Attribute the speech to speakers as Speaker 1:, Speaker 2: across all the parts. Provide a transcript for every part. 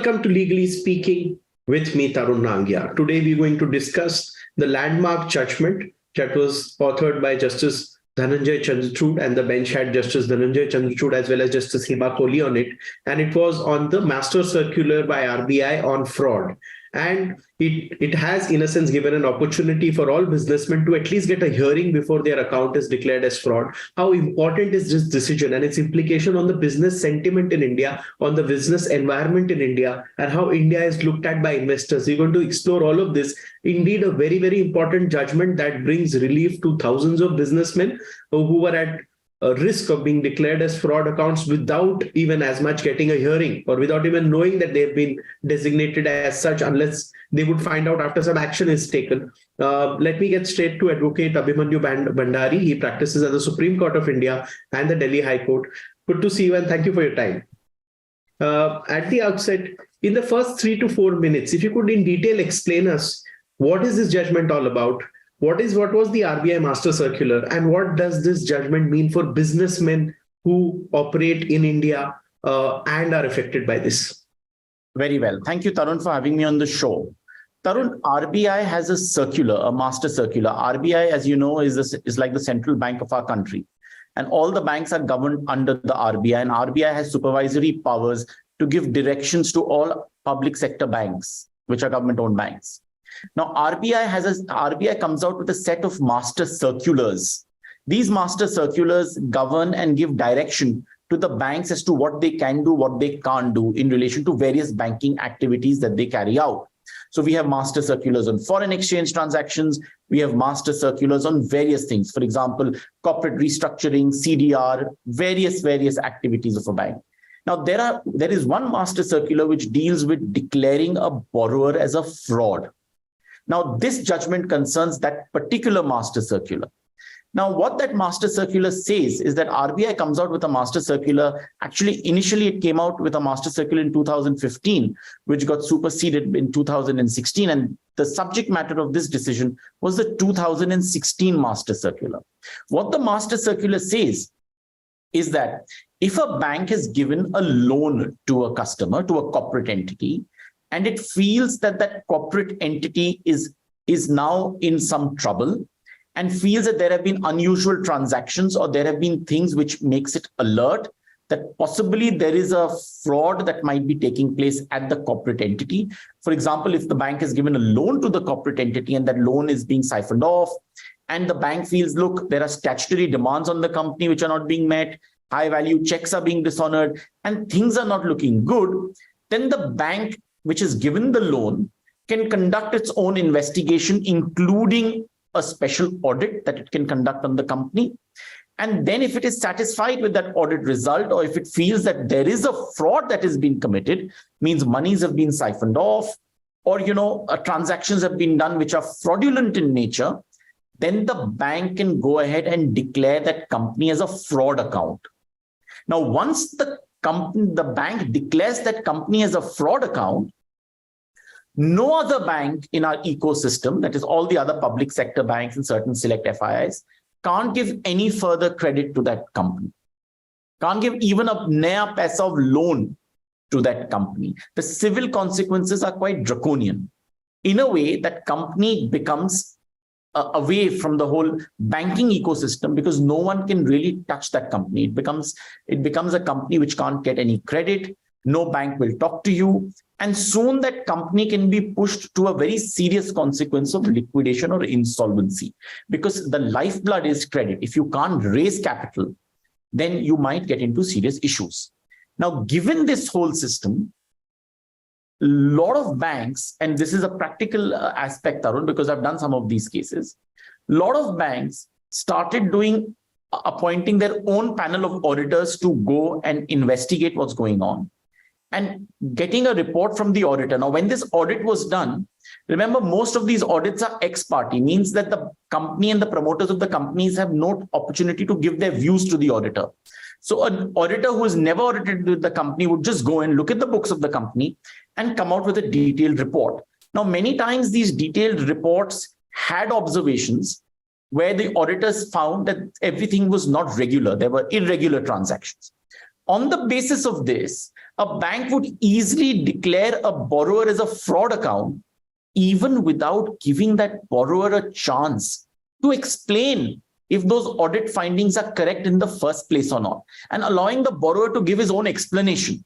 Speaker 1: Welcome to Legally Speaking with me, Tarun Nangia. Today we're going to discuss the landmark judgment that was authored by Justice Dhananjay Chandrachud, and the bench had Justice Dhananjay Chandrachud as well as Justice Hema Kohli on it. And it was on the master circular by RBI on fraud. And it has, in a sense, given an opportunity for all businessmen to at least get a hearing before their account is declared as fraud. How important is this decision and its implication on the business sentiment in India, on the business environment in India, and how India is looked at by investors? We're going to explore all of this. Indeed, a very, very important judgment that brings relief to thousands of businessmen who were at a risk of being declared as fraud accounts without even as much getting a hearing, or without even knowing that they've been designated as such, unless they would find out after some action is taken. Let me get straight to Advocate Abhimanyu Bhandari. He practices at the Supreme Court of India and the Delhi High Court. Good to see you, and thank you for your time. At the outset, in the first 3 to 4 minutes, if you could in detail explain us what is this judgment all about? What was the RBI Master Circular, and what does this judgment mean for businessmen who operate in India and are affected by this?
Speaker 2: Very well. Thank you, Tarun, for having me on the show. Tarun, RBI has a circular, a master circular. RBI, as you know, is like the central bank of our country. And all the banks are governed under the RBI, and RBI has supervisory powers to give directions to all public sector banks, which are government-owned banks. Now, RBI comes out with a set of master circulars. These master circulars govern and give direction to the banks as to what they can do, what they can't do in relation to various banking activities that they carry out. So we have master circulars on foreign exchange transactions. We have master circulars on various things. For example, corporate restructuring, CDR, various activities of a bank. Now, there is one master circular which deals with declaring a borrower as a fraud. Now, this judgment concerns that particular master circular. Now, what that master circular says is that RBI comes out with a master circular. Actually, initially, it came out with a master circular in 2015, which got superseded in 2016. And the subject matter of this decision was the 2016 master circular. What the master circular says is that if a bank has given a loan to a customer, to a corporate entity, and it feels that that corporate entity is now in some trouble and feels that there have been unusual transactions, or there have been things which makes it alert that possibly there is a fraud that might be taking place at the corporate entity. For example, if the bank has given a loan to the corporate entity and that loan is being siphoned off, and the bank feels, look, there are statutory demands on the company which are not being met, high value checks are being dishonored, and things are not looking good, then the bank which is given the loan can conduct its own investigation, including a special audit that it can conduct on the company. And then if it is satisfied with that audit result, or if it feels that there is a fraud that has been committed, means monies have been siphoned off, or, transactions have been done which are fraudulent in nature, then the bank can go ahead and declare that company as a fraud account. Now, once the bank declares that company as a fraud account, no other bank in our ecosystem, that is all the other public sector banks and certain select FIIs, can't give any further credit to that company. Can't give even a naya paisa of loan to that company. The civil consequences are quite draconian. In a way, that company becomes away from the whole banking ecosystem, because no one can really touch that company. It becomes a company which can't get any credit. No bank will talk to you. And soon that company can be pushed to a very serious consequence of liquidation or insolvency, because the lifeblood is credit. If you can't raise capital, then you might get into serious issues. Now, given this whole system, a lot of banks, and this is a practical aspect, Tarun, because I've done some of these cases, a lot of banks started appointing their own panel of auditors to go and investigate what's going on and getting a report from the auditor. Now, when this audit was done, remember, most of these audits are ex parte, means that the company and the promoters of the companies have no opportunity to give their views to the auditor. So an auditor who has never audited the company would just go and look at the books of the company and come out with a detailed report. Now, many times these detailed reports had observations where the auditors found that everything was not regular. There were irregular transactions. On the basis of this, A bank would easily declare a borrower as a fraud account, even without giving that borrower a chance to explain if those audit findings are correct in the first place or not, and allowing the borrower to give his own explanation.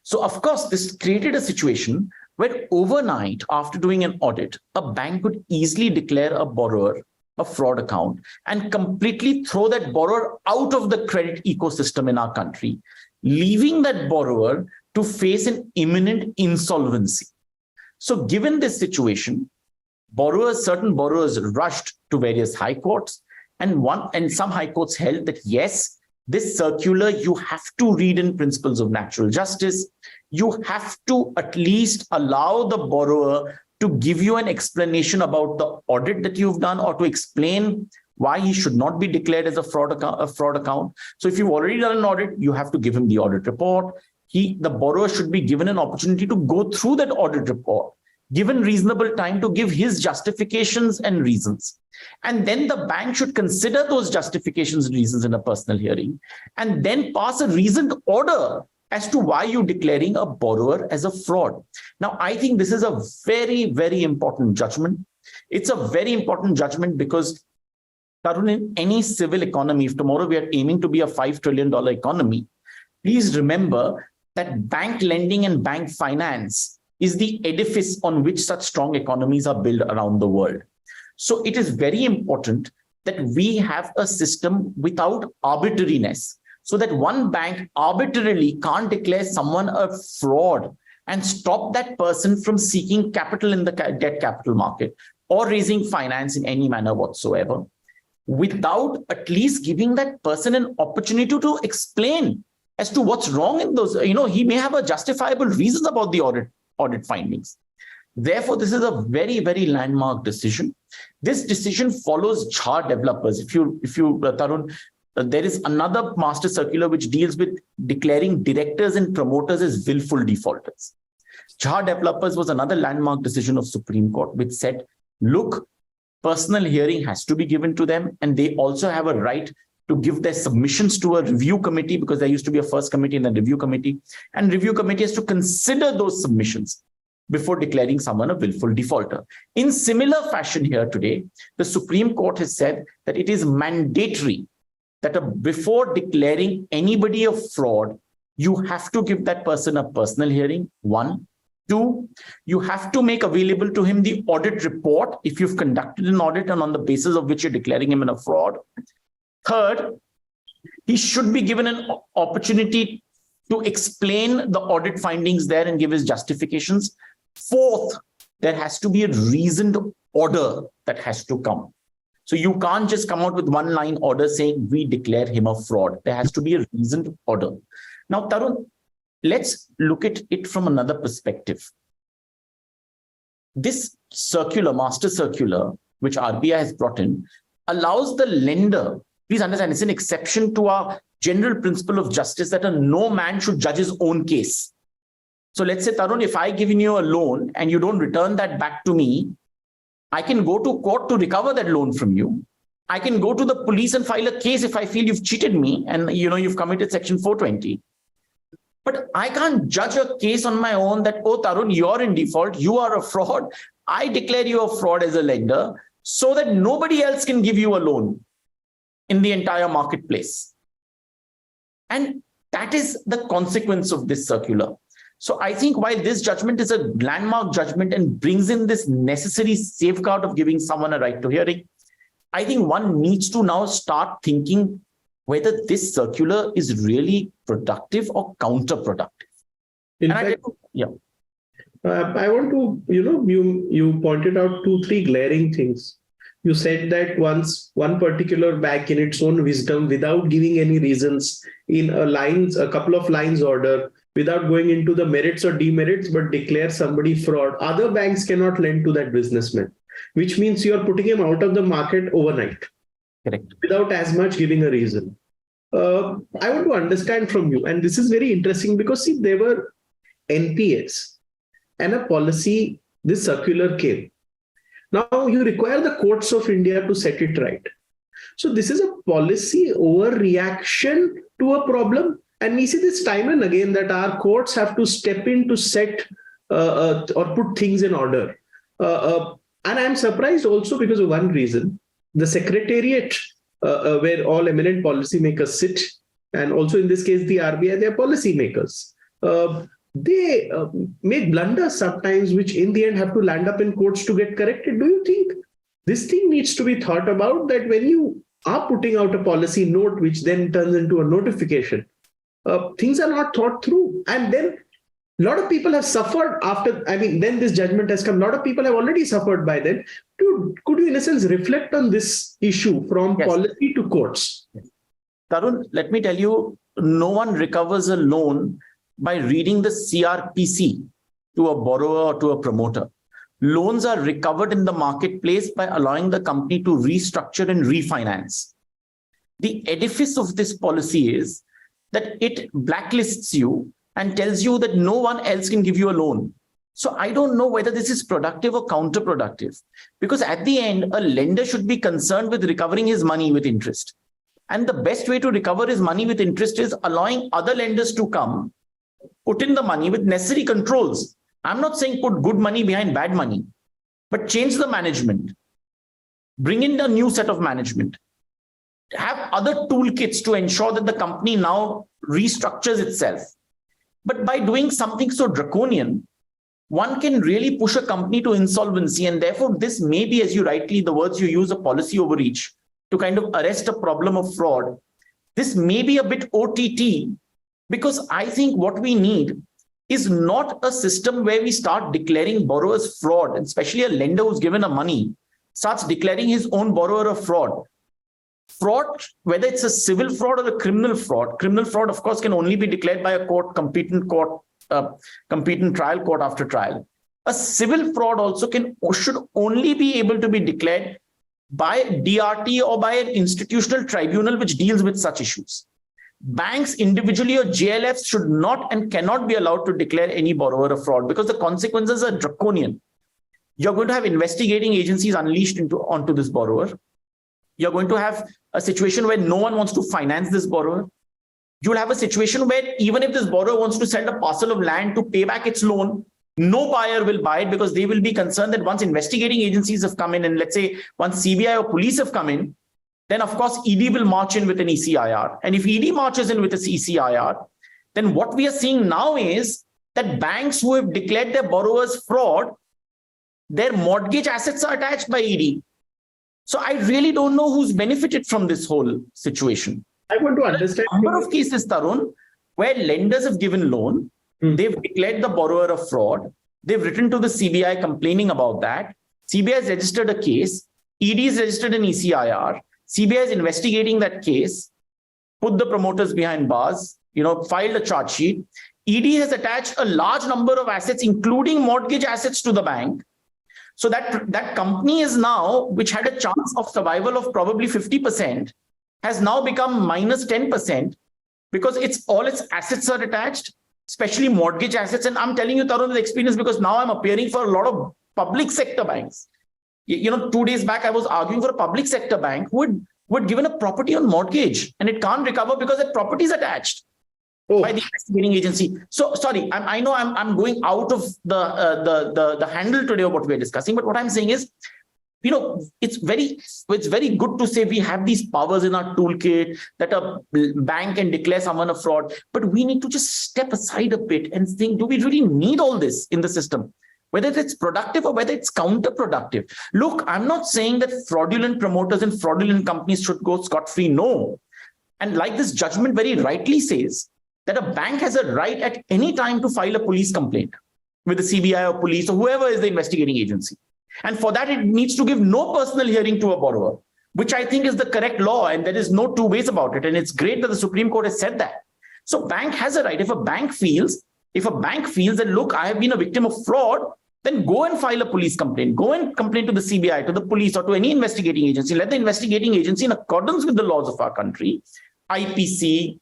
Speaker 2: So, of course, this created a situation where overnight, after doing an audit, a bank could easily declare a borrower a fraud account and completely throw that borrower out of the credit ecosystem in our country, leaving that borrower to face an imminent insolvency. So given this situation, certain borrowers rushed to various high courts, and some high courts held that yes, this circular you have to read in principles of natural justice. You have to at least allow the borrower to give you an explanation about the audit that you've done, or to explain why he should not be declared as a fraud account. So if you've already done an audit, you have to give him the audit report. The borrower should be given an opportunity to go through that audit report, given reasonable time to give his justifications and reasons. And then the bank should consider those justifications and reasons in a personal hearing, and then pass a reasoned order as to why you're declaring a borrower as a fraud. Now, I think this is a very, very important judgment. It's a very important judgment because, Tarun, in any civil economy, if tomorrow we are aiming to be a $5 trillion economy, please remember that bank lending and bank finance is the edifice on which such strong economies are built around the world. So it is very important that we have a system without arbitrariness, so that one bank arbitrarily can't declare someone a fraud and stop that person from seeking capital in the debt capital market or raising finance in any manner whatsoever, without at least giving that person an opportunity to explain as to what's wrong in those. He may have a justifiable reasons about the audit findings. Therefore, this is a very, very landmark decision. This decision follows Jha developers. If you Tarun, there is another master circular which deals with declaring directors and promoters as willful defaulters. Jha developers was another landmark decision of Supreme Court, which said, look, personal hearing has to be given to them, and they also have a right to give their submissions to a review committee, because there used to be a first committee and a review committee, and review committee has to consider those submissions before declaring someone a willful defaulter. In similar fashion here today, the Supreme Court has said that it is mandatory that before declaring anybody a fraud, you have to give that person a personal hearing, 1. 2, you have to make available to him the audit report if you've conducted an audit and on the basis of which you're declaring him a fraud. 3rd, he should be given an opportunity to explain the audit findings there and give his justifications. 4th, there has to be a reasoned order that has to come. So you can't just come out with one-line order saying we declare him a fraud. There has to be a reasoned order. Now, Tarun, let's look at it from another perspective. This circular, master circular, which RBI has brought in, allows the lender, please understand, it's an exception to our general principle of justice that no man should judge his own case. So let's say, Tarun, if I given you a loan and you don't return that back to me, I can go to court to recover that loan from you. I can go to the police and file a case if I feel you've cheated me and you've committed section 420. But I can't judge a case on my own that, oh, Tarun, you're in default, you are a fraud. I declare you a fraud as a lender so that nobody else can give you a loan in the entire marketplace. And that is the consequence of this circular. So I think while this judgment is a landmark judgment and brings in this necessary safeguard of giving someone a right to hearing, I think one needs to now start thinking whether this circular is really productive or counterproductive.
Speaker 1: I want to, you pointed out 2-3 glaring things. You said that once one particular bank in its own wisdom, without giving any reasons, in a couple of lines order, without going into the merits or demerits, but declare somebody fraud, other banks cannot lend to that businessman, which means you are putting him out of the market overnight.
Speaker 2: Correct.
Speaker 1: Without as much giving a reason. I want to understand from you, and this is very interesting because, see, there were NPS and a policy, this circular came. Now you require the courts of India to set it right. So this is a policy overreaction to a problem. And we see this time and again that our courts have to step in to set or put things in order. And I'm surprised also because of one reason. The secretariat, where all eminent policymakers sit, and also in this case, the RBI, they are policymakers. They make blunders sometimes, which in the end have to land up in courts to get corrected. Do you think this thing needs to be thought about, that when you are putting out a policy note, which then turns into a notification, things are not thought through? And then a lot of people have suffered after, then this judgment has come. A lot of people have already suffered by then. Could you, in a sense, reflect on this issue from policy to courts?
Speaker 2: Tarun, let me tell you, no one recovers a loan by reading the CRPC to a borrower or to a promoter. Loans are recovered in the marketplace by allowing the company to restructure and refinance. The edifice of this policy is that it blacklists you and tells you that no one else can give you a loan. So I don't know whether this is productive or counterproductive, because at the end, a lender should be concerned with recovering his money with interest. And the best way to recover his money with interest is allowing other lenders to come, put in the money with necessary controls. I'm not saying put good money behind bad money, but change the management, bring in a new set of management, have other toolkits to ensure that the company now restructures itself. But by doing something so draconian, one can really push a company to insolvency. And therefore, this may be, as you rightly, the words you use, a policy overreach to kind of arrest a problem of fraud. This may be a bit OTT, because I think what we need is not a system where we start declaring borrowers fraud, and especially a lender who's given a money starts declaring his own borrower a fraud. Fraud, whether it's a civil fraud or a criminal fraud, of course, can only be declared by a court, competent trial court after trial. A civil fraud also should only be able to be declared by DRT or by an institutional tribunal which deals with such issues. Banks individually or JLFs should not and cannot be allowed to declare any borrower a fraud, because the consequences are draconian. You're going to have investigating agencies unleashed onto this borrower. You're going to have a situation where no one wants to finance this borrower. You'll have a situation where even if this borrower wants to sell a parcel of land to pay back its loan, no buyer will buy it, because they will be concerned that once investigating agencies have come in, and let's say once CBI or police have come in, then of course ED will march in with an ECIR. And if ED marches in with an ECIR, then what we are seeing now is that banks who have declared their borrowers fraud, their mortgage assets are attached by ED. So I really don't know who's benefited from this whole situation.
Speaker 1: I want to understand.
Speaker 2: There are a number of cases, Tarun, where lenders have given loan, they've declared the borrower a fraud, they've written to the CBI complaining about that. CBI has registered a case, ED has registered an ECIR, CBI is investigating that case, put the promoters behind bars, filed a charge sheet. ED has attached a large number of assets, including mortgage assets, to the bank. So that company is now, which had a chance of survival of probably 50%, has now become minus 10%, because all its assets are attached, especially mortgage assets. And I'm telling you, Tarun, with experience, because now I'm appearing for a lot of public sector banks. 2 days back, I was arguing for a public sector bank who had given a property on mortgage, and it can't recover because that property is attached by the investigating agency. So sorry, I know I'm going out of the handle today of what we're discussing, but what I'm saying is, it's very good to say we have these powers in our toolkit that a bank can declare someone a fraud, but we need to just step aside a bit and think, do we really need all this in the system? Whether it's productive or whether it's counterproductive. Look, I'm not saying that fraudulent promoters and fraudulent companies should go scot-free. No. And like this judgment very rightly says, that a bank has a right at any time to file a police complaint with the CBI or police or whoever is the investigating agency. And for that, it needs to give no personal hearing to a borrower, which I think is the correct law. And there is no two ways about it. And it's great that the Supreme Court has said that. So bank has a right. If a bank feels that, look, I have been a victim of fraud, then go and file a police complaint. Go and complain to the CBI, to the police, or to any investigating agency. Let the investigating agency, in accordance with the laws of our country, IPC,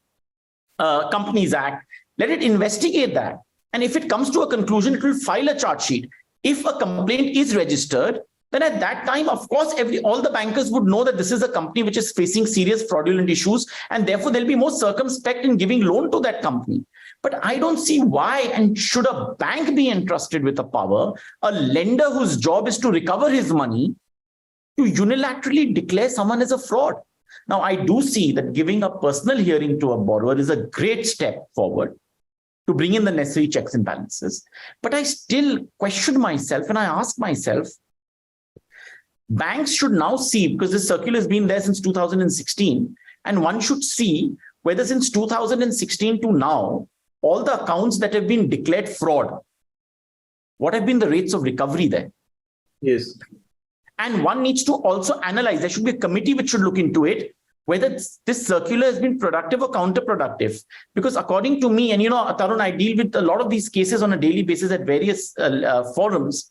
Speaker 2: Companies Act, let it investigate that. And if it comes to a conclusion, it will file a charge sheet. If a complaint is registered, then at that time, of course, all the bankers would know that this is a company which is facing serious fraudulent issues, and therefore they'll be more circumspect in giving loan to that company. But I don't see why, and should a bank be entrusted with a power, a lender whose job is to recover his money, to unilaterally declare someone as a fraud. Now, I do see that giving a personal hearing to a borrower is a great step forward to bring in the necessary checks and balances. But I still question myself, and I ask myself, banks should now see, because this circular has been there since 2016, and one should see whether since 2016 to now, all the accounts that have been declared fraud, what have been the rates of recovery there?
Speaker 1: Yes.
Speaker 2: And one needs to also analyze, there should be a committee which should look into it, whether this circular has been productive or counterproductive. Because according to me, and Tarun, I deal with a lot of these cases on a daily basis at various forums,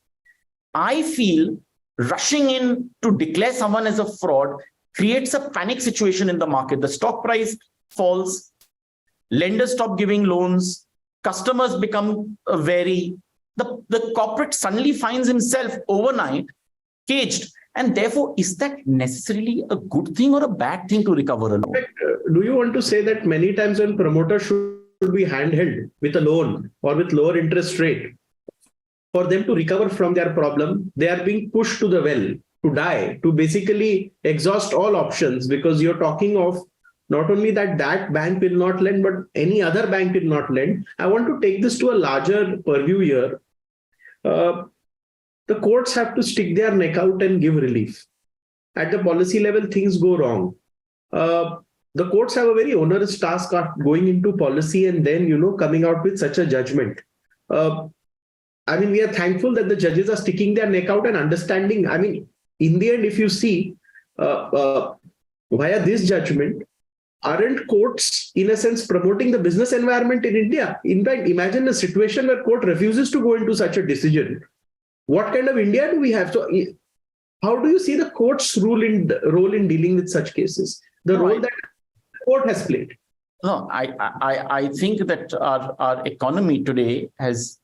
Speaker 2: I feel rushing in to declare someone as a fraud creates a panic situation in the market. The stock price falls, lenders stop giving loans, customers become wary. The corporate suddenly finds himself overnight caged. And therefore, is that necessarily a good thing or a bad thing to recover a loan?
Speaker 1: Do you want to say that many times when promoters should be handheld with a loan or with lower interest rate, for them to recover from their problem, they are being pushed to the well, to die, to basically exhaust all options, because you're talking of not only that bank will not lend, but any other bank will not lend. I want to take this to a larger purview here. The courts have to stick their neck out and give relief. At the policy level, things go wrong. The courts have a very onerous task of going into policy and then, coming out with such a judgment. We are thankful that the judges are sticking their neck out and understanding. In the end, if you see, via this judgment, aren't courts, in a sense, promoting the business environment in India? In fact, imagine a situation where court refuses to go into such a decision. What kind of India do we have? So, how do you see the court's role in dealing with such cases? The role that the court has played.
Speaker 2: No, I think that our economy today is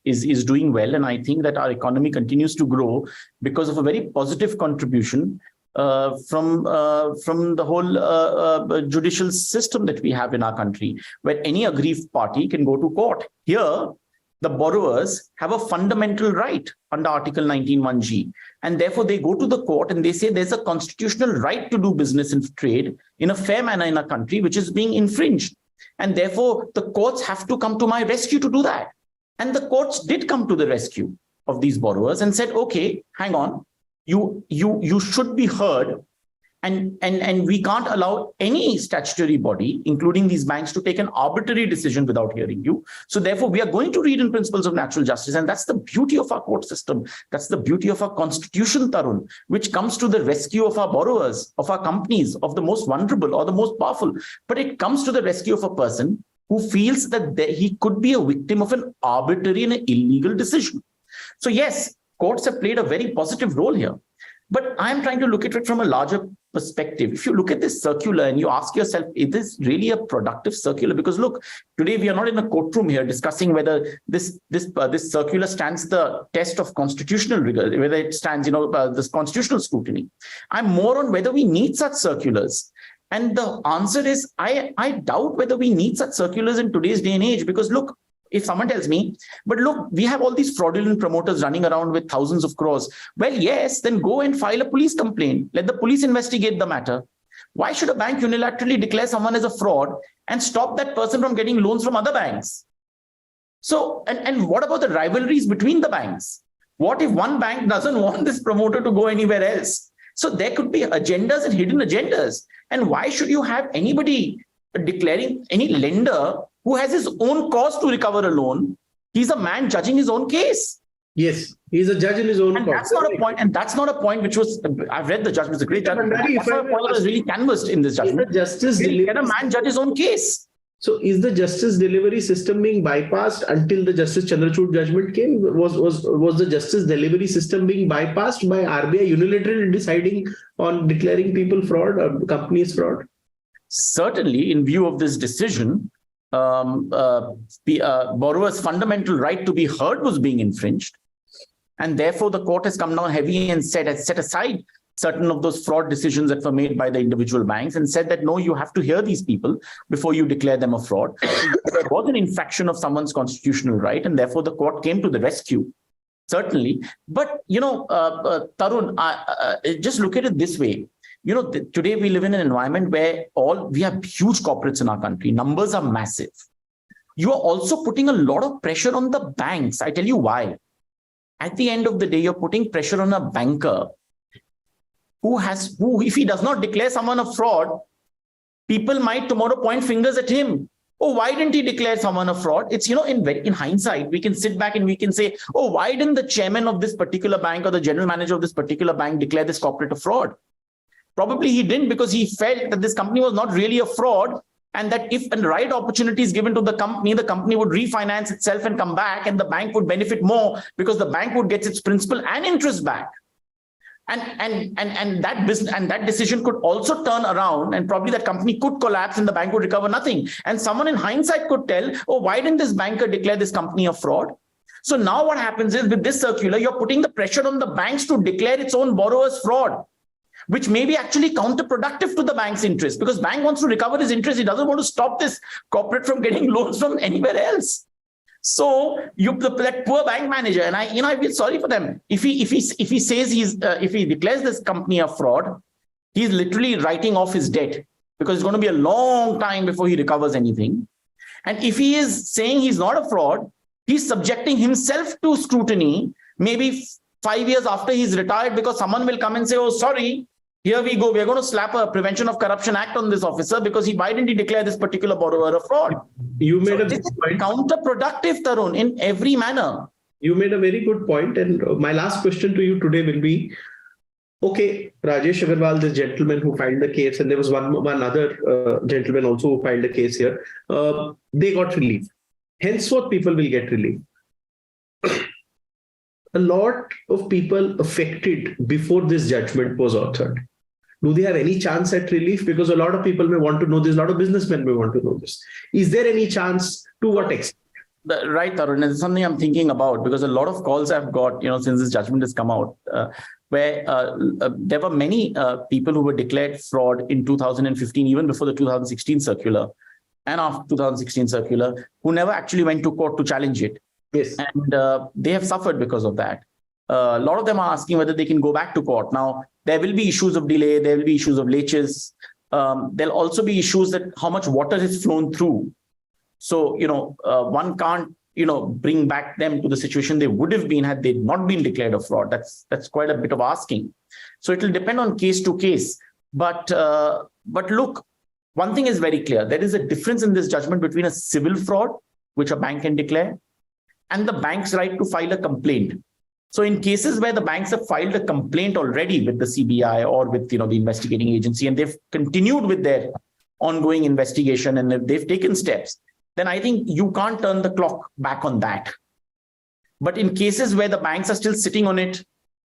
Speaker 2: doing well, and I think that our economy continues to grow because of a very positive contribution from the whole judicial system that we have in our country, where any aggrieved party can go to court. Here, the borrowers have a fundamental right under Article 19(1)(g), and therefore they go to the court and they say there's a constitutional right to do business and trade in a fair manner in a country which is being infringed. And therefore, the courts have to come to my rescue to do that. And the courts did come to the rescue of these borrowers and said, okay, hang on, you should be heard. And we can't allow any statutory body, including these banks, to take an arbitrary decision without hearing you. So therefore, we are going to read in principles of natural justice. And that's the beauty of our court system. That's the beauty of our constitution, Tarun, which comes to the rescue of our borrowers, of our companies, of the most vulnerable or the most powerful. But it comes to the rescue of a person who feels that he could be a victim of an arbitrary and an illegal decision. So yes, courts have played a very positive role here. But I'm trying to look at it from a larger perspective. If you look at this circular and you ask yourself, is this really a productive circular? Because look, today we are not in a courtroom here discussing whether this circular stands the test of constitutional rigor, whether it stands, this constitutional scrutiny. I'm more on whether we need such circulars. And the answer is, I doubt whether we need such circulars in today's day and age, because look, if someone tells me, but look, we have all these fraudulent promoters running around with thousands of crores. Well, yes, then go and file a police complaint. Let the police investigate the matter. Why should a bank unilaterally declare someone as a fraud and stop that person from getting loans from other banks? So, and what about the rivalries between the banks? What if one bank doesn't want this promoter to go anywhere else? So there could be agendas and hidden agendas. And why should you have anybody declaring, any lender who has his own cause to recover a loan? He's a man judging his own case.
Speaker 1: Yes, he's a judge in his own
Speaker 2: and
Speaker 1: cause.
Speaker 2: That's not a point. And that's not a point which was, I've read the judgment, it's a great judgment. That's not a point that was really canvassed in this judgment. Can a man judge his own case?
Speaker 1: So is the justice delivery system being bypassed until the Justice Chandrachud judgment came? Was the justice delivery system being bypassed by RBI unilaterally deciding on declaring people fraud or companies fraud?
Speaker 2: Certainly, in view of this decision, borrower's fundamental right to be heard was being infringed. And therefore, the court has come down heavy and has set aside certain of those fraud decisions that were made by the individual banks and said that, no, you have to hear these people before you declare them a fraud. So there was an infraction of someone's constitutional right, and therefore the court came to the rescue, certainly. But, Tarun, just look at it this way. Today we live in an environment where we have huge corporates in our country. Numbers are massive. You are also putting a lot of pressure on the banks. I tell you why. At the end of the day, you're putting pressure on a banker who, if he does not declare someone a fraud, people might tomorrow point fingers at him. Oh, why didn't he declare someone a fraud? It's, in hindsight, we can sit back and we can say, oh, why didn't the chairman of this particular bank or the general manager of this particular bank declare this corporate a fraud? Probably he didn't, because he felt that this company was not really a fraud, and that if the right opportunity is given to the company would refinance itself and come back, and the bank would benefit more because the bank would get its principal and interest back. And that business and that decision could also turn around, and probably that company could collapse and the bank would recover nothing. And someone in hindsight could tell, oh, why didn't this banker declare this company a fraud? So now what happens is, with this circular, you're putting the pressure on the banks to declare its own borrowers fraud, which may be actually counterproductive to the bank's interest, because bank wants to recover his interest. He doesn't want to stop this corporate from getting loans from anywhere else. So that poor bank manager, and I feel sorry for them. If he says if he declares this company a fraud, he's literally writing off his debt, because it's going to be a long time before he recovers anything. And if he is saying he's not a fraud, he's subjecting himself to scrutiny, maybe 5 years after he's retired, because someone will come and say, oh, sorry, here we go. We're going to slap a Prevention of Corruption Act on this officer because why didn't he declare this particular borrower a fraud?
Speaker 1: You made
Speaker 2: this is counterproductive, Tarun, in every manner.
Speaker 1: You made a very good point. And my last question to you today will be, okay, Rajesh Agarwal, this gentleman who filed the case, and there was one other gentleman also who filed the case here, they got relief. Henceforth, people will get relief. A lot of people affected before this judgment was authored, do they have any chance at relief? Because a lot of people may want to know this, a lot of businessmen may want to know this. Is there any chance? To what extent?
Speaker 2: Right, Tarun, it's something I'm thinking about, because a lot of calls I've got, since this judgment has come out, where there were many people who were declared fraud in 2015, even before the 2016 circular, and after 2016 circular, who never actually went to court to challenge it.
Speaker 1: Yes.
Speaker 2: And they have suffered because of that. A lot of them are asking whether they can go back to court. Now, there will be issues of delay. There will be issues of leaches. There'll also be issues that how much water has flown through. So, one can't, bring back them to the situation they would have been had they not been declared a fraud. That's quite a bit of asking. So it will depend on case to case. But look, one thing is very clear. There is a difference in this judgment between a civil fraud, which a bank can declare, and the bank's right to file a complaint. So in cases where the banks have filed a complaint already with the CBI or with the investigating agency, and they've continued with their ongoing investigation and if they've taken steps, then I think you can't turn the clock back on that. But in cases where the banks are still sitting on it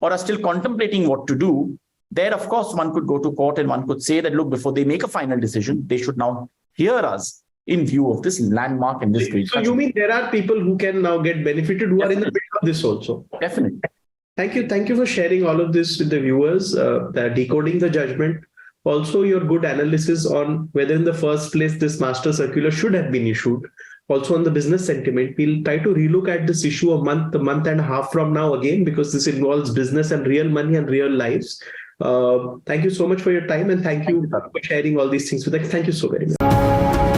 Speaker 2: or are still contemplating what to do, there, of course, one could go to court and one could say that, look, before they make a final decision, they should now hear us in view of this landmark and this great.
Speaker 1: So you mean there are people who can now get benefited who are in the middle of this also?
Speaker 2: Definitely.
Speaker 1: Thank you. Thank you for sharing all of this with the viewers, decoding the judgment. Also, your good analysis on whether in the first place this master circular should have been issued. Also on the business sentiment, we'll try to relook at this issue a month and a half from now again, because this involves business and real money and real lives. Thank you so much for your time, and thank you for sharing all these things with us. Thank you so very much.